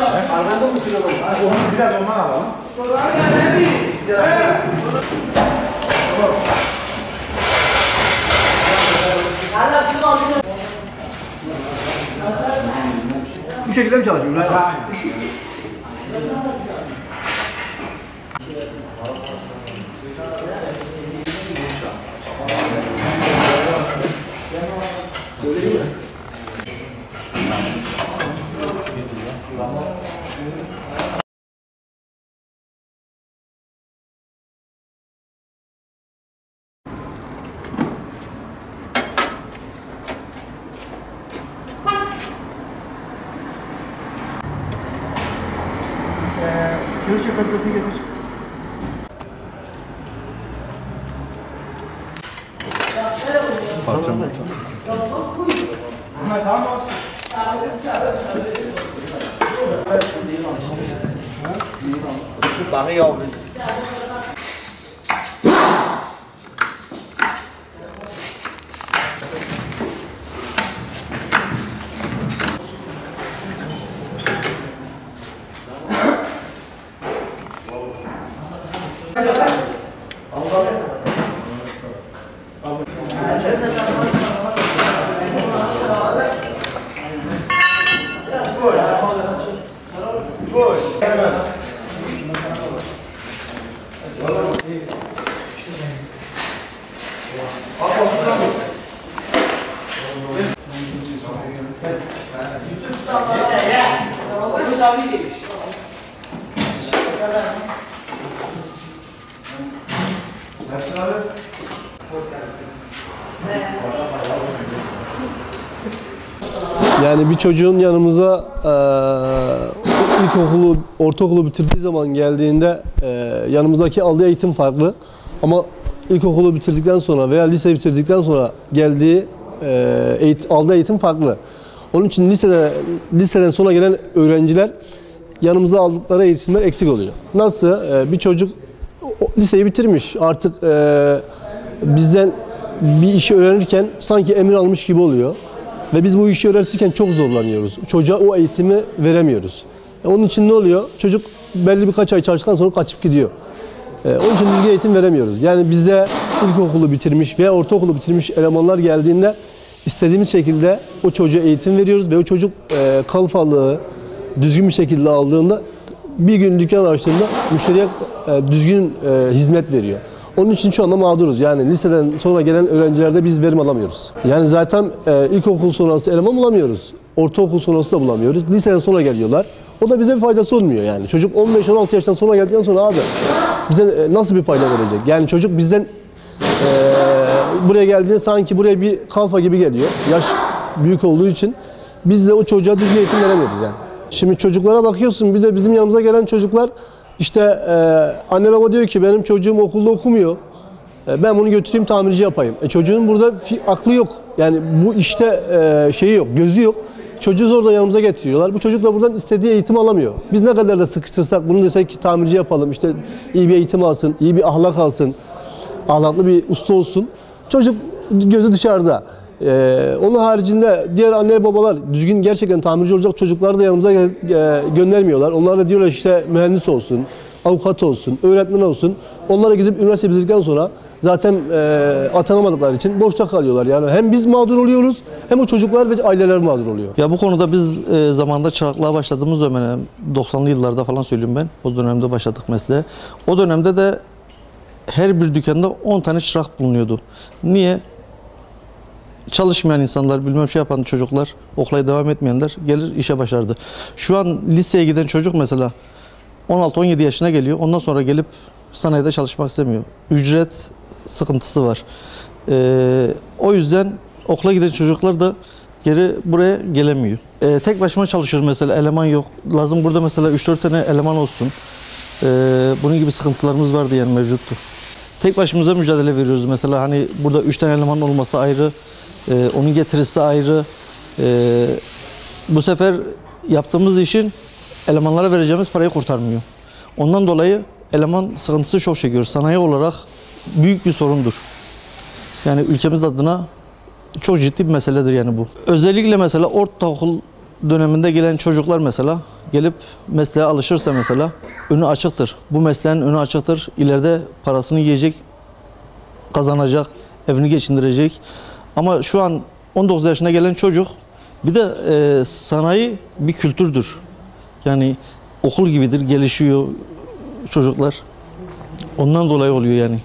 Arabada mı oturuyorlar? Onu biraz ondan alalım. Bu şekilde mi çalışıyor? Aynen. Kırıcı pastası getir. Parça. Şu bağı yavrusu. Yani bir çocuğun yanımıza ilkokulu, ortaokulu bitirdiği zaman geldiğinde yanımızdaki aldığı eğitim farklı. Ama ilkokulu bitirdikten sonra veya lise bitirdikten sonra geldiği aldığı eğitim farklı. Onun için liseden sonra gelen öğrenciler yanımıza aldıkları eğitimler eksik oluyor. Nasıl? Bir çocuk liseyi bitirmiş, artık bizden bir işi öğrenirken sanki emir almış gibi oluyor. Ve biz bu işi öğretirken çok zorlanıyoruz. Çocuğa o eğitimi veremiyoruz. Onun için ne oluyor? Çocuk belli birkaç ay çalıştıktan sonra kaçıp gidiyor. Onun için düzgün eğitim veremiyoruz. Yani bize ilkokulu bitirmiş veya ortaokulu bitirmiş elemanlar geldiğinde istediğimiz şekilde o çocuğa eğitim veriyoruz ve o çocuk kalfalığı düzgün bir şekilde aldığında bir gün dükkan açtığında müşteriye düzgün hizmet veriyor. Onun için şu anda mağduruz. Yani liseden sonra gelen öğrencilerde biz verim alamıyoruz. Yani zaten ilkokul sonrası eleman bulamıyoruz. Ortaokul sonrası da bulamıyoruz. Liseden sonra geliyorlar. O da bize bir faydası olmuyor yani. Çocuk 15-16 yaştan sonra geldikten sonra abi bize nasıl bir fayda verecek? Yani çocuk bizden buraya geldiğinde sanki buraya bir kalfa gibi geliyor. Yaş büyük olduğu için biz de o çocuğa düzgün eğitim veremiyoruz yani. Şimdi çocuklara bakıyorsun, bir de bizim yanımıza gelen çocuklar işte anne baba diyor ki benim çocuğum okulda okumuyor. Ben bunu götüreyim tamirci yapayım. Çocuğun burada aklı yok. Yani bu işte şeyi yok, gözü yok. Çocuğu zorla yanımıza getiriyorlar. Bu çocuk da buradan istediği eğitimi alamıyor. Biz ne kadar da sıkıştırsak, bunu desek ki tamirci yapalım, işte iyi bir eğitim alsın, iyi bir ahlak alsın, ahlaklı bir usta olsun. Çocuk gözü dışarıda. Onun haricinde diğer anne babalar düzgün gerçekten tamirci olacak çocukları da yanımıza göndermiyorlar. Onlar da diyorlar işte mühendis olsun, avukat olsun, öğretmen olsun. Onlara gidip üniversite bitirdikten sonra zaten atanamadıkları için boşta kalıyorlar. Yani hem biz mağdur oluyoruz hem o çocuklar ve aileler mağdur oluyor. Ya bu konuda biz zamanında çıraklığa başladığımız dönem 90'lı yıllarda falan söyleyeyim ben. O dönemde başladık mesleğe. O dönemde de her bir dükkanda 10 tane çırak bulunuyordu. Niye? Çalışmayan insanlar, bilmem şey yapan çocuklar, okula devam etmeyenler gelir işe başlardı. Şu an liseye giden çocuk mesela 16-17 yaşına geliyor. Ondan sonra gelip sanayide çalışmak istemiyor. Ücret sıkıntısı var. O yüzden okula giden çocuklar da geri buraya gelemiyor. Tek başıma çalışıyorum mesela, eleman yok. Lazım burada mesela 3-4 tane eleman olsun. Bunun gibi sıkıntılarımız vardı yani, mevcuttu. Tek başımıza mücadele veriyoruz mesela, hani burada 3 tane eleman olması ayrı, onun getirisi ayrı. Bu sefer yaptığımız işin elemanlara vereceğimiz parayı kurtarmıyor. Ondan dolayı eleman sıkıntısı çok çekiyoruz. Sanayi olarak büyük bir sorundur. Yani ülkemiz adına çok ciddi bir meseledir yani bu. Özellikle mesela ortaokul döneminde gelen çocuklar mesela gelip mesleğe alışırsa mesela önü açıktır. Bu mesleğin önü açıktır. İleride parasını yiyecek, kazanacak, evini geçindirecek. Ama şu an 19 yaşına gelen çocuk bir de sanayi bir kültürdür. Yani okul gibidir, gelişiyor çocuklar. Ondan dolayı oluyor yani.